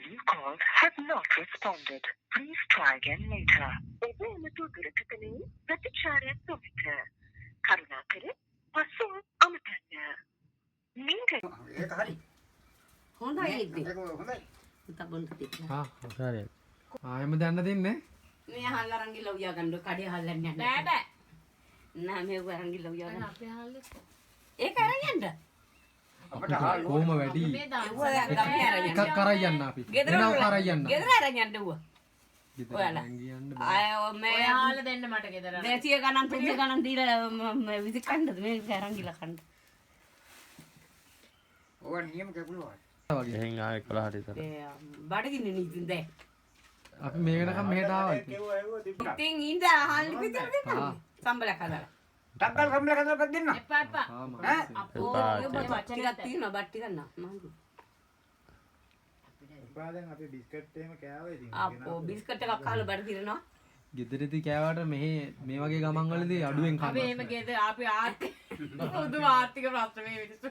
you called has not responded. Please try again later. ඔබ එමතු දුරකථනයේ ප්‍රතිචාරයක් නොමැත. කරුණාකර පසුව අමතන්න. ලින්ක ඒක හරි. හොඳයි ඉතින්. ඒක හොඳයි. තබොන් තිබ්බ. හරි. ආයෙම දැන්න දෙන්නේ. මේ අහල් අරන් ගිහලා උයා ගන්න කඩේ අහල්ලන්නේ නැහැ. බෑ. නෑ මේ අරන් ගිහලා උයා ගන්න. අපේ අහල්ලේ. ඒක අරන් යන්න. අපිට හාල් කොහොම වැඩි? එකක් කරයි යන්න අපි. වෙනව කරයි යන්න. ගෙදර අරන් යන්න උවා. ඔයාලා. ආය මේ අහල් දෙන්න මට ගෙදර. 200 ගණන් 300 ගණන් දීලා විසි කන්නද මේ අරන් ගිහලා කන්න. ඕවා නියම කැපුණා. වගේ. එහෙන් ආයෙ 11ට විතර. බඩගින්නේ නීතින් දැන්. අපි මේ වෙනකම් මෙහෙට ආවා. ඉතින් ඉඳ අහල් විතර දෙන්න. සම්බලක් හදලා. ටක්කල් කම්බල කදලා දෙන්න. එපා එපා. ඈ අපෝ ඔබ ටිකක් තියෙනවා බත් ටිකක් නා මං. උපාදෙන් අපි බිස්කට් එහෙම කෑවා ඉතින්. අපෝ බිස්කට් එකක් කාලා බඩ දිරනවා. ගෙදරදී කෑවට මේ වගේ ගමන් වලදී අඩුවෙන් කනවා. අපි එහෙම ගෙදර අපි ආර්ථික පුදුම ආර්ථික ප්‍රශ්න මේ මිනිස්සු